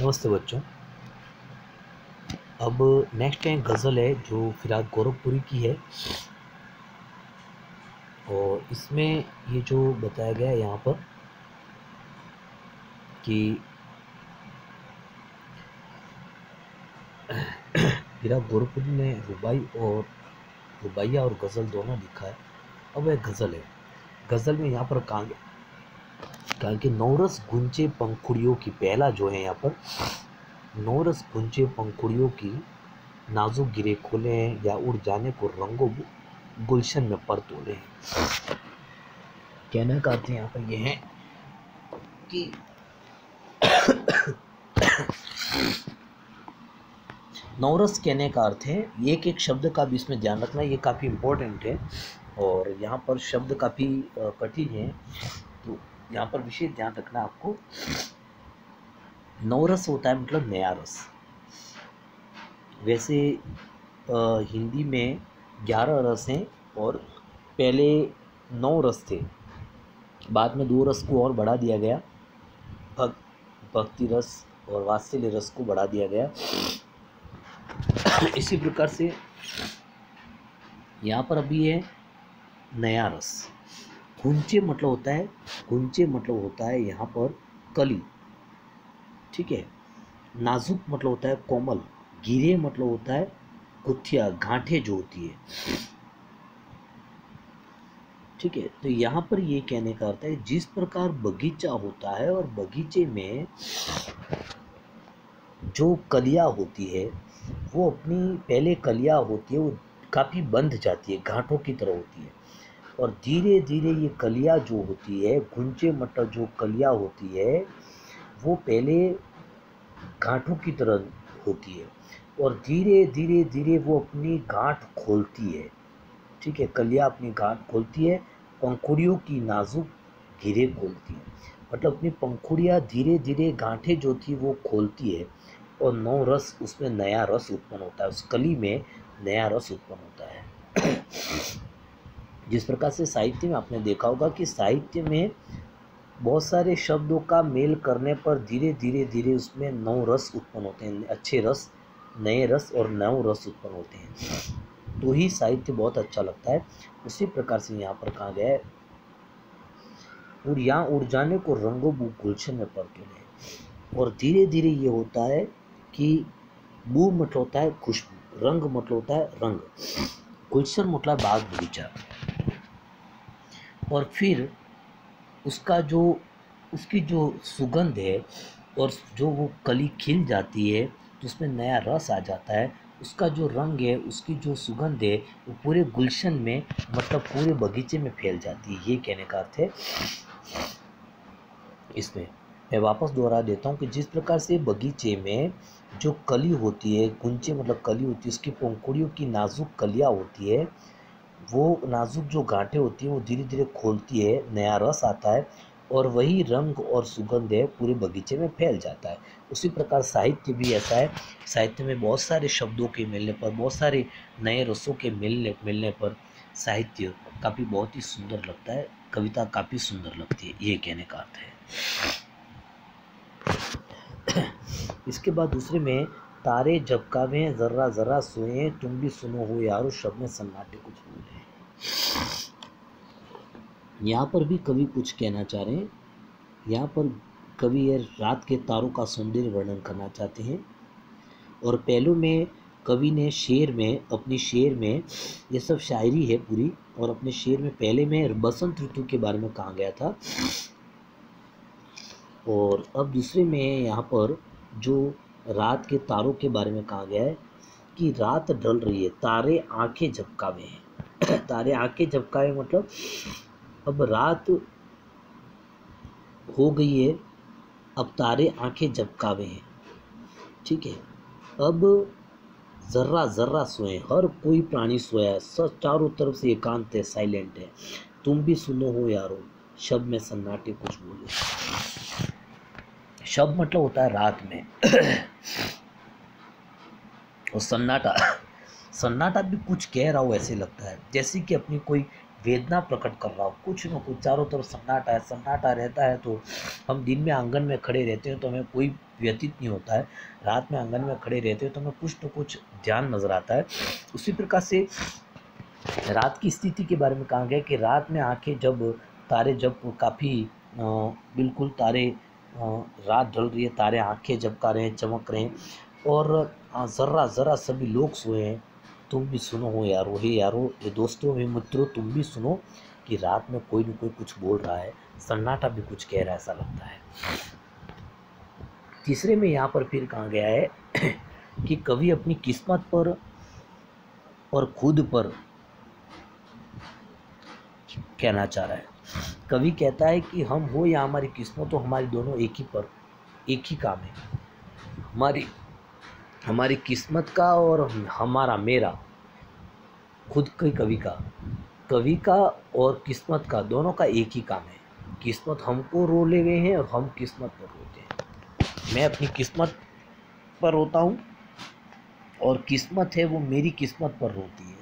नमस्ते बच्चों। अब नेक्स्ट एक गज़ल है जो फिराद गोरखपुरी की है और इसमें ये जो बताया गया है यहाँ पर कि फिराद गोरखपुरी ने रुबाइया और गज़ल दोनों लिखा है। अब एक गज़ल है, गज़ल में यहाँ पर कहा कि नौरस गुंचे पंखुड़ियों की, पहला जो है यहाँ पर नौरस गुंचे पंखुड़ियों की, नाजुक गिरे खोले हैं या उड़ जाने को रंगों गुलशन में पर तोले हैं। कहने का अर्थ यहाँ पर यह है कि नौरस कहने का अर्थ है, एक एक शब्द का भी इसमें ध्यान रखना, ये काफ़ी इम्पोर्टेंट है और यहाँ पर शब्द काफ़ी कठिन है, तो यहाँ पर विशेष ध्यान रखना आपको। नौरस होता है मतलब नया रस। वैसे हिंदी में 11 रस हैं और पहले 9 रस थे, बाद में 2 रस को और बढ़ा दिया गया, भक्ति रस और वात्सल्य रस को बढ़ा दिया गया। इसी प्रकार से यहाँ पर अभी है नया रस। गुंचे मतलब होता है यहाँ पर कली, ठीक है। नाजुक मतलब होता है कोमल, गिरे मतलब होता है गुत्थिया, गांठे जो होती है, ठीक है। तो यहाँ पर ये कहने का अर्थ है, जिस प्रकार बगीचा होता है और बगीचे में जो कलियाँ होती है वो अपनी पहले कलियाँ होती है वो काफ़ी बंध जाती है, गांठों की तरह होती है, और धीरे धीरे ये कलियाँ जो होती है, गुंचे मतलब जो कलियाँ होती है वो पहले गांठों की तरह होती है और धीरे धीरे धीरे वो अपनी गांठ खोलती है, ठीक है। कलियाँ अपनी गांठ खोलती है, पंखुड़ियों की नाजुक घेरे खोलती है, मतलब अपनी पंखुड़ियाँ धीरे धीरे गांठें जो थी वो खोलती है और नौ रस, उसमें नया रस उत्पन्न होता है, उस कली में नया रस उत्पन्न होता है। जिस प्रकार से साहित्य में आपने देखा होगा कि साहित्य में बहुत सारे शब्दों का मेल करने पर धीरे धीरे धीरे उसमें 9 रस उत्पन्न होते हैं, अच्छे रस, नए रस और 9 रस उत्पन्न होते हैं, तो ही साहित्य बहुत अच्छा लगता है। उसी प्रकार से यहाँ पर कहा गया है, और यहाँ उड़ जाने को रंगों गुलशन में पर तोले, और धीरे धीरे ये होता है कि बू मतलब होता है खुशबू, रंग मतलब होता है रंग, गुलशन मतलब बाग बगीचा, और फिर उसकी जो सुगंध है और जो वो कली खिल जाती है तो उसमें नया रस आ जाता है, उसका जो रंग है, उसकी जो सुगंध है वो पूरे गुलशन में मतलब पूरे बगीचे में फैल जाती है। ये कहने का अर्थ है इसमें। मैं वापस दोहरा देता हूँ कि जिस प्रकार से बगीचे में जो कली होती है, गुंचे मतलब कली होती है, उसकी पंखुड़ियों की नाजुक कलियाँ होती है, वो नाजुक जो गांठें होती है वो धीरे धीरे खोलती है, नया रस आता है और वही रंग और सुगंध है पूरे बगीचे में फैल जाता है। उसी प्रकार साहित्य भी ऐसा है, साहित्य में बहुत सारे शब्दों के मिलने पर, बहुत सारे नए रसों के मिलने पर साहित्य काफ़ी बहुत ही सुंदर लगता है, कविता काफ़ी सुंदर लगती है, ये कहने का अर्थ है। इसके बाद दूसरे में, तारे झपकावे जर्रा जर्रा सोए, तुम भी सुनो हो यारो, शब में सन्नाटे कुछ बोले। यहाँ पर भी कवि कुछ कहना चाह रहे हैं। यहाँ पर कवि ये रात के तारों का सौंदर्य वर्णन करना चाहते हैं, और पहलू में कवि ने अपनी शेर में, ये सब शायरी है पूरी, और अपने शेर में पहले में बसंत ऋतु के बारे में कहा गया था, और अब दूसरे में यहाँ पर जो रात के तारों के बारे में कहा गया है कि रात ढल रही है, तारे आंखें झपकावे हैं। तारे आंखें झपकावे मतलब अब रात हो गई है, अब तारे आंखें झपकावे हैं, ठीक है। अब जर्रा जर्रा सोए, हर कोई प्राणी सोया है, सब चारों तरफ से एकांत है, साइलेंट है, तुम भी सुनो हो यारो, शब्द में सन्नाटे कुछ बोले। शब्द मतलब होता है रात में और सन्नाटा भी कुछ कह रहा हो ऐसे लगता है, जैसे कि अपनी कोई वेदना प्रकट कर रहा हो, कुछ न कुछ चारों तरफ सन्नाटा है, सन्नाटा रहता है। तो हम दिन में आंगन में खड़े रहते हैं तो हमें कोई व्यतीत नहीं होता है, रात में आंगन में खड़े रहते हैं तो हमें कुछ न कुछ ध्यान नजर आता है। उसी प्रकार से रात की स्थिति के बारे में कहा गया कि रात में आंखें जब तारे जब काफ़ी बिल्कुल तारे रात ढल रही है, तारे आंखें झपका रहे हैं, चमक रहे हैं, और ज़रा ज़रा सभी लोग सोए हैं, तुम भी सुनो हो यारो, हे यारो, ये दोस्तों हे मित्रों, तुम भी सुनो कि रात में कोई न कोई कुछ बोल रहा है, सन्नाटा भी कुछ कह रहा है, ऐसा लगता है। तीसरे में यहाँ पर फिर कहा गया है कि कवि अपनी किस्मत पर और खुद पर कहना चाह रहा है। कवि कहता है कि हम हो या हमारी किस्मत हो, हमारी दोनों एक ही काम है। हमारी किस्मत का और हमारा मेरा खुद के कवि का और किस्मत का, दोनों का एक ही काम है। किस्मत हमको रो ले गए हैं और हम किस्मत पर रोते हैं। मैं अपनी किस्मत पर रोता हूँ और किस्मत है वो मेरी किस्मत पर रोती है,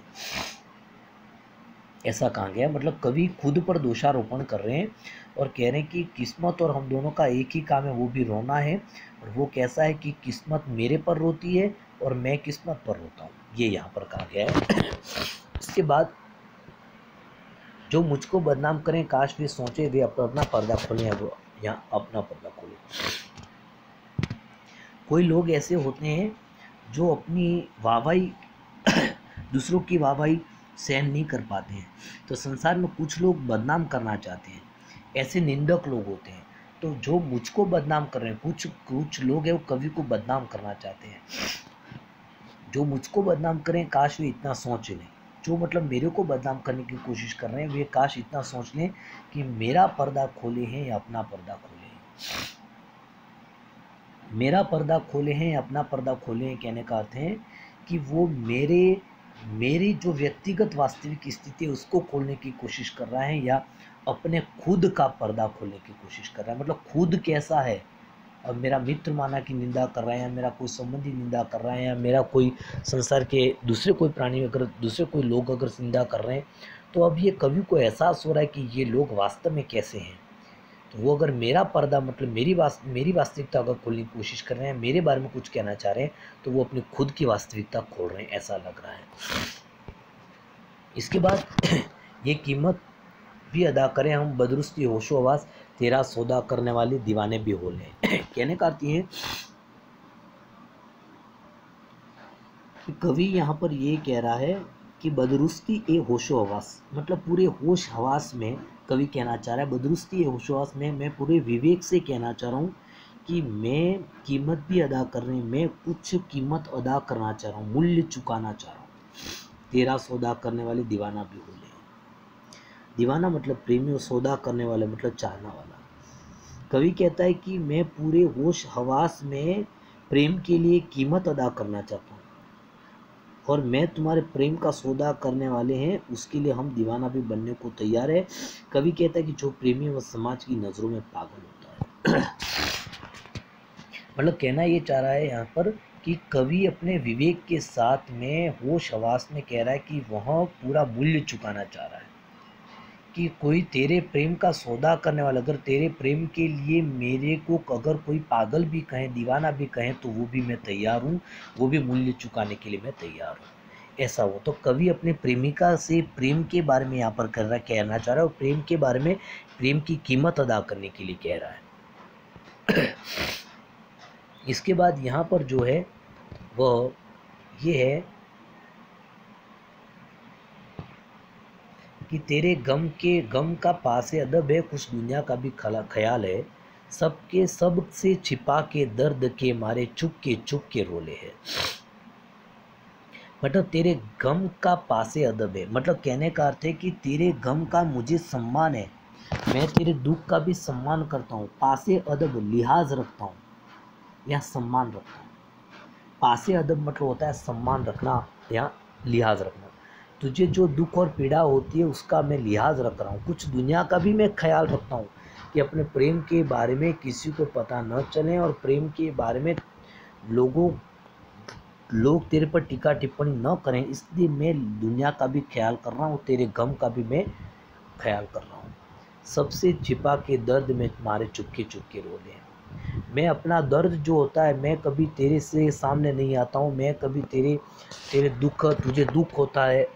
ऐसा कहा गया। मतलब कवि खुद पर दोषारोपण कर रहे हैं और कह रहे हैं कि किस्मत और हम दोनों का एक ही काम है, वो भी रोना है। और वो कैसा है कि किस्मत मेरे पर रोती है और मैं किस्मत पर रोता हूँ, ये यहाँ पर कहा गया है। इसके बाद, जो मुझको बदनाम करें काश वे सोचे वे अपना पर्दा खोलें, वो यहाँ अपना पर्दा खोलें। कोई लोग ऐसे होते हैं जो अपनी वाहवाही दूसरों की वाहवाही सहन नहीं कर पाते हैं। तो संसार में कुछ लोग बदनाम करना चाहते हैं, ऐसे निंदक लोग होते हैं। तो जो मुझको बदनाम कर रहे हैं, कुछ लोग हैं वो कवि को बदनाम करना चाहते हैं। जो मुझको बदनाम करें काश वे इतना सोच लें, जो मतलब मेरे को बदनाम करने की कोशिश कर रहे हैं वे काश इतना सोच लें कि मेरा पर्दा खोले हैं या अपना पर्दा खोले हैं। मेरा पर्दा खोले हैं या अपना पर्दा खोले हैं कहने का अर्थ है कि वो मेरी जो व्यक्तिगत वास्तविक स्थिति है उसको खोलने की कोशिश कर रहा है, या अपने खुद का पर्दा खोलने की कोशिश कर रहा है। मतलब खुद कैसा है, अब मेरा मित्र माना की निंदा कर रहा है, या मेरा कोई संबंधी निंदा कर रहा है, या मेरा कोई संसार के दूसरे कोई प्राणी अगर दूसरे कोई लोग अगर निंदा कर रहे हैं, तो अब ये कवि को एहसास हो रहा है कि ये लोग वास्तव में कैसे हैं। तो वो अगर मेरा पर्दा मतलब मेरी वास्तविकता अगर खोलने की कोशिश कर रहे हैं, मेरे बारे में कुछ कहना चाह रहे हैं, तो वो अपनी खुद की वास्तविकता खोल रहे हैं, ऐसा लग रहा है। इसके बाद ये कीमत भी अदा करें हम बदरुस्ती होशो आवाज़, तेरा सौदा करने वाले दीवाने भी हो लें। कहने का अर्थ ये कि कवि यहाँ पर ये कह रहा है कि बदरुस्ती ए होशो हवास, मतलब पूरे होश हवास में कवि कहना चाह रहा है, बदरुस्ती ए होशो हवास में मैं पूरे विवेक से कहना चाह रहा हूँ कि मैं कीमत भी अदा कर रही हूँ, मैं कुछ कीमत अदा करना चाह रहा हूँ, मूल्य चुकाना चाह रहा हूँ। तेरा सौदा करने वाले दीवाना भी हो ले। दीवाना मतलब प्रेमी, और सौदा करने वाला मतलब चाहना वाला। कवि कहता है कि मैं पूरे होश हवास में प्रेम के लिए कीमत अदा करना चाहता हूँ, और मैं तुम्हारे प्रेम का सौदा करने वाले हैं, उसके लिए हम दीवाना भी बनने को तैयार है। कवि कहता है कि जो प्रेमी है वह समाज की नज़रों में पागल होता है। मतलब कहना ये चाह रहा है यहाँ पर कि कवि अपने विवेक के साथ में होश हवास में कह रहा है कि वह पूरा मूल्य चुकाना चाह रहा है कि कोई तेरे प्रेम का सौदा करने वाला, अगर तेरे प्रेम के लिए मेरे को अगर कोई पागल भी कहें, दीवाना भी कहें, तो वो भी मैं तैयार हूँ, वो भी मूल्य चुकाने के लिए मैं तैयार हूँ। ऐसा हो तो कवि अपने प्रेमिका से प्रेम के बारे में यहाँ पर कहना चाह रहा है, और प्रेम के बारे में प्रेम की कीमत अदा करने के लिए कह रहा है। इसके बाद यहाँ पर जो है वह ये है कि तेरे गम का पास अदब है, कुछ दुनिया का भी ख्याल है, सबके सब से छिपा के दर्द के मारे चुप के रोले है। मतलब तेरे गम का पासे अदब है, मतलब कहने का अर्थ है कि तेरे गम का मुझे सम्मान है, मैं तेरे दुख का भी सम्मान करता हूँ। पासे अदब लिहाज रखता हूँ या सम्मान रखता हूँ। पासे अदब मतलब होता है सम्मान रखना या लिहाज रखना। तुझे जो दुख और पीड़ा होती है उसका मैं लिहाज रख रहा हूँ, कुछ दुनिया का भी मैं ख्याल रखता हूँ कि अपने प्रेम के बारे में किसी को पता न चले, और प्रेम के बारे में लोग तेरे पर टीका टिप्पणी न करें, इसलिए मैं दुनिया का भी ख्याल कर रहा हूँ, तेरे गम का भी मैं ख्याल कर रहा हूँ। सबसे छिपा के दर्द में तुम्हारे चुपके चुपके रो ले। मैं अपना दर्द जो होता है, मैं कभी तेरे से सामने नहीं आता हूँ, मैं कभी तेरे दुख, तुझे दुख होता है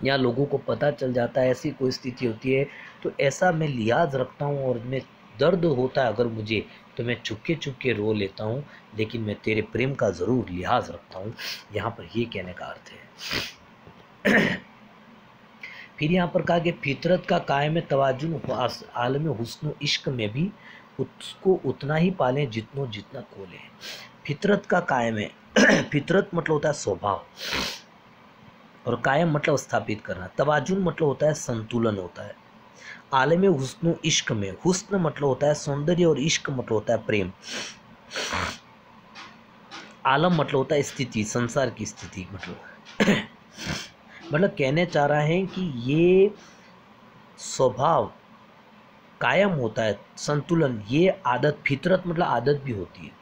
या लोगों को पता चल जाता है, ऐसी कोई स्थिति होती है तो ऐसा मैं लिहाज रखता हूँ, और मैं दर्द होता है अगर मुझे तो मैं चुपके चुपके रो लेता हूँ, लेकिन मैं तेरे प्रेम का ज़रूर लिहाज रखता हूँ। यहाँ पर ये कहने का अर्थ है। फिर यहाँ पर कहा कि फितरत का कायम तवाजुन आलम हुस्न इश्क में भी उसको उतना ही पालें जितना जितना खोलें। फितरत का कायम है। फितरत मतलब होता है स्वभाव, और कायम मतलब स्थापित करना। तवाजुन मतलब होता है संतुलन होता है। आलम हुस्न इश्क में, हुस्न मतलब होता है सौंदर्य और इश्क मतलब होता है प्रेम। आलम मतलब होता है स्थिति, संसार की स्थिति मतलब कहने चाह रहा है कि ये स्वभाव कायम होता है, संतुलन, ये आदत, फितरत मतलब आदत भी होती है,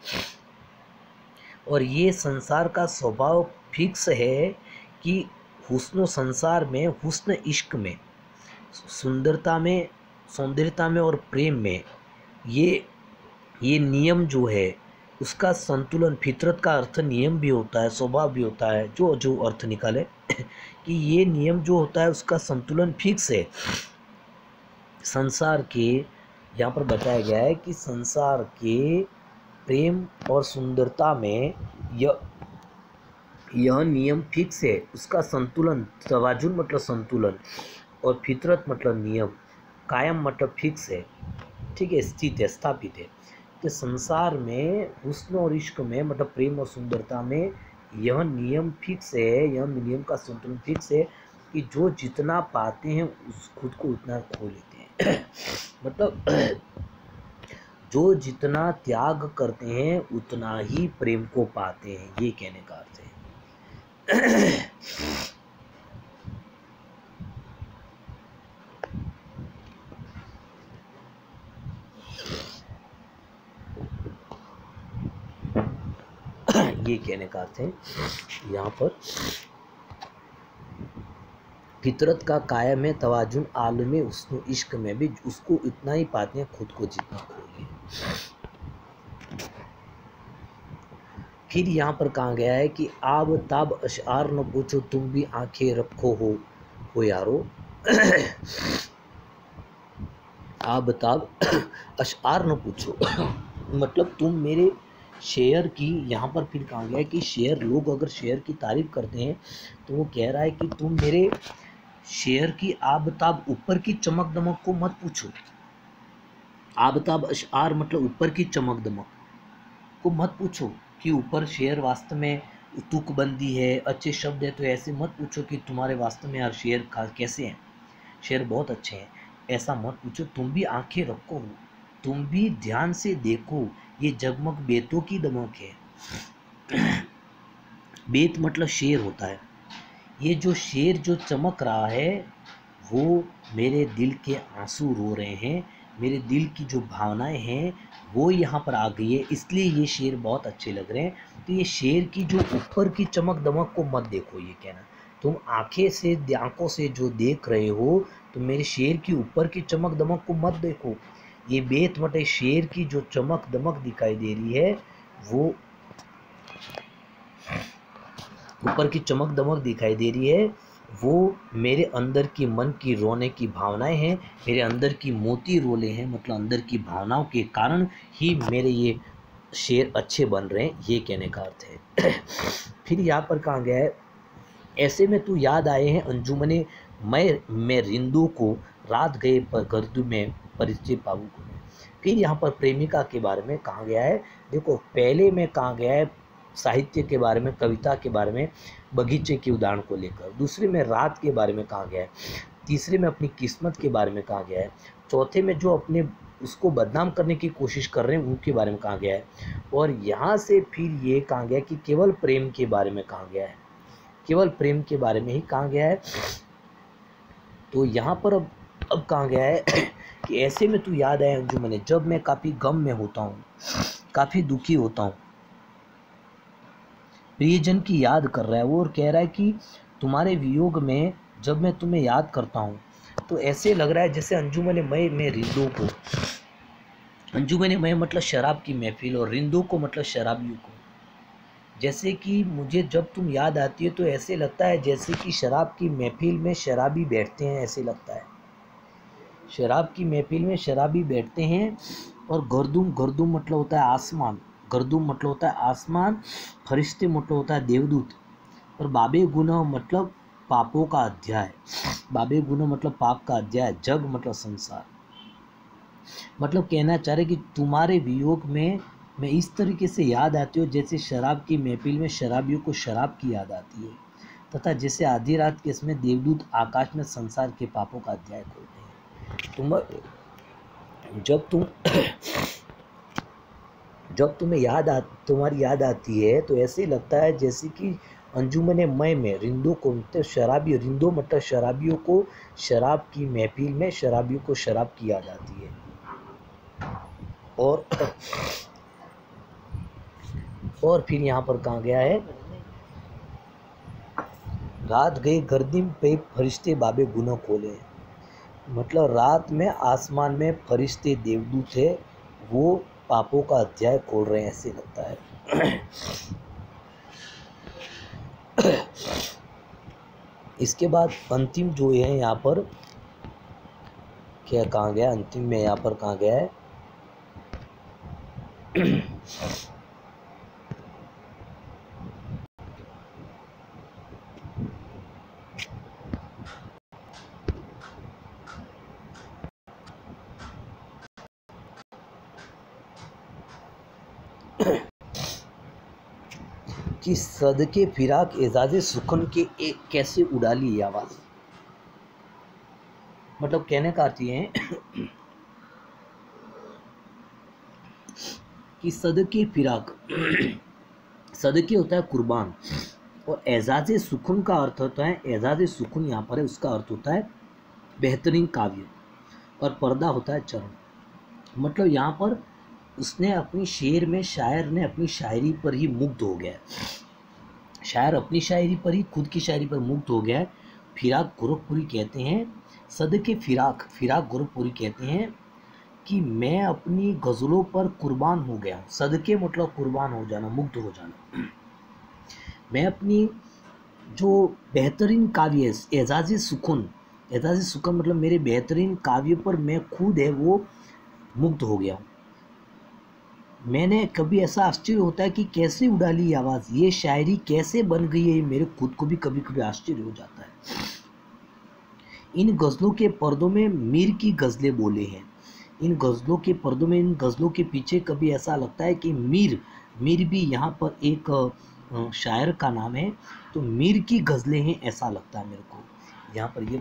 और ये संसार का स्वभाव फिक्स है कि हुस्न संसार में, हुस्न इश्क में, सुंदरता में, सौंदर्यता में और प्रेम में ये नियम जो है उसका संतुलन, फितरत का अर्थ नियम भी होता है, स्वभाव भी होता है, जो जो अर्थ निकाले कि ये नियम जो होता है उसका संतुलन फिक्स है। संसार के, यहाँ पर बताया गया है कि संसार के प्रेम और सुंदरता में यह नियम फिक्स है, उसका संतुलन, तवाजुन मतलब संतुलन, और फितरत मतलब नियम, कायम मतलब फिक्स है, ठीक है, स्थित है, स्थापित है। तो संसार में हुस्न और इश्क में मतलब प्रेम और सुंदरता में यह नियम फिक्स है, यह नियम का संतुलन फिक्स है कि जो जितना पाते हैं उस खुद को उतना खो लेते हैं। मतलब जो जितना त्याग करते हैं उतना ही प्रेम को पाते हैं, ये कहने का अर्थ है। ये कहने का अर्थ है यहाँ पर, फितरत का कायम है तवाजुन आलम हुस्न इश्क में भी उसको इतना ही पाते हैं खुद को जितना खोले। फिर यहाँ पर कहा गया है कि आब ताब अशआर न पूछो तुम भी आंखें रखो हो यारो। आब ताब अशआर न पूछो मतलब तुम मेरे शेयर की, यहाँ पर फिर कहा गया है कि शेयर, लोग अगर शेयर की तारीफ करते हैं तो वो कह रहा है कि तुम मेरे शेयर की आबताब, ऊपर की चमक दमक को मत पूछो। आबताब अशआर मतलब ऊपर की चमक दमक को मत पूछो कि ऊपर शेयर वास्तव में तुकबंदी है, अच्छे शब्द है, तो ऐसे मत पूछो कि तुम्हारे वास्तव में यार शेयर कैसे हैं, शेयर बहुत अच्छे हैं, ऐसा मत पूछो। तुम भी आंखें रखो, तुम भी ध्यान से देखो, ये जगमग बेतों की दमक है। बेत मतलब शेर होता है। ये जो शेर जो चमक रहा है वो मेरे दिल के आंसू रो रहे हैं, मेरे दिल की जो भावनाएं हैं वो यहाँ पर आ गई है, इसलिए ये शेर बहुत अच्छे लग रहे हैं। तो ये शेर की जो ऊपर की चमक दमक को मत देखो, ये कहना, तुम आंखों से जो देख रहे हो तो मेरे शेर की ऊपर की चमक दमक को मत देखो। ये बेत मटे शेर की जो चमक दमक दिखाई दे रही है, वो ऊपर की चमक दमक दिखाई दे रही है, वो मेरे अंदर की मन की रोने की भावनाएं हैं, मेरे अंदर की मोती रोले हैं, मतलब अंदर की भावनाओं के कारण ही मेरे ये शेर अच्छे बन रहे हैं, ये कहने का अर्थ है। फिर यहाँ पर कहा गया है, ऐसे में तू याद आए हैं अंजुमने मैं रिंदू को रात गए पर गर्दू में परिचय पाऊ को। फिर यहाँ पर प्रेमिका के बारे में कहा गया है। देखो, पहले में कहा गया है साहित्य के बारे में, कविता के बारे में, बगीचे के उदाहरण को लेकर, दूसरे में रात के बारे में कहा गया है, तीसरे में अपनी किस्मत के बारे में कहा गया है, चौथे में जो अपने उसको बदनाम करने की कोशिश कर रहे हैं उनके बारे में कहा गया है, और यहाँ से फिर ये कहा गया कि केवल प्रेम के बारे में कहा गया है, केवल प्रेम के बारे में ही कहा गया है। तो यहाँ पर अब कहा गया है कि ऐसे में तू याद आए अंजुमने, जब मैं काफ़ी गम में होता हूँ, काफ़ी दुखी होता हूँ, प्रियजन की याद कर रहा है वो, और कह रहा है कि तुम्हारे वियोग में जब मैं तुम्हें याद करता हूँ तो ऐसे लग रहा है जैसे अंजुमन मय में रिंदों को, अंजुमन मय मतलब शराब की महफिल और रिंदों को मतलब शराबियों को, जैसे कि मुझे जब तुम याद आती है तो ऐसे लगता है जैसे कि शराब की महफिल में शराबी बैठते हैं, ऐसे लगता है शराब की महफिल में शराबी बैठते हैं। और गर्दुम, गर्दुम मतलब होता है आसमान, गर्दुम मतलब होता है आसमान, फरिश्ते मतलब होता है देवदूत, और बाबे गुनाह मतलब पापों का अध्याय, बाबे गुनाह मतलब पाप का अध्याय, जग मतलब संसार। मतलब कहना चाह रहे कि तुम्हारे वियोग में मैं इस तरीके से याद आती हूँ जैसे शराब की महफिल में शराबियों को शराब की याद आती है, तथा जैसे आधी रात के समय देवदूत आकाश में संसार के पापों का अध्याय खोलते हैं। जब तुम जब तुम्हारी याद आती है तो ऐसे लगता है जैसे कि अंजुमन मय में रिंदों को मतलब शराबी, रिंदों मतलब शराबियों को शराब की महफिल में शराबियों को शराब की याद आती है। और फिर यहाँ पर कहा गया है, रात गई गर्दिम पे फरिश्ते बाबे गुनाह खोले, मतलब रात में आसमान में फरिश्ते देवदूत है, वो पापों का अध्याय खोल रहे हैं, ऐसे लगता है। इसके बाद अंतिम जो है यहाँ पर क्या कहा गया, अंतिम में यहाँ पर कहा गया है कि सदके फिराक एजाज सुखन के एक कैसे उड़ाली आवाज़। मतलब कहने का अर्थ ये है कि सदके फिराक, सदके होता है कुर्बान, और एजाज सुकून का अर्थ होता है, एजाज सुकून यहाँ पर है उसका अर्थ होता है बेहतरीन काव्य, और पर्दा होता है चरण। मतलब यहाँ पर उसने अपनी शेर में, शायर ने अपनी शायरी पर ही मुग्ध हो गया है, शायर अपनी शायरी पर ही, खुद की शायरी पर मुग्ध हो गया है। फिराक गोरखपुरी कहते हैं, सदके फिराक, फिराक गोरखपुरी कहते हैं कि मैं अपनी गज़लों पर कुर्बान हो गया हूँ। सदके मतलब कुर्बान हो जाना, मुग्ध हो जाना। मैं अपनी जो बेहतरीन काव्य है, एजाज सुकून, एजाज सुकून मतलब मेरे बेहतरीन काव्य पर मैं खुद है वो मुग्ध हो गया हूँ। मैंने कभी ऐसा आश्चर्य होता है कि कैसे उड़ाली आवाज़, ये शायरी कैसे बन गई है, मेरे खुद को भी कभी कभी आश्चर्य हो जाता है। इन गज़लों के पर्दों में मीर की गज़लें बोले हैं, इन गज़लों के पर्दों में, इन गज़लों के पीछे कभी ऐसा लगता है कि मीर, मीर भी यहाँ पर एक शायर का नाम है, तो मीर की गज़लें हैं ऐसा लगता है मेरे को। यहाँ पर ये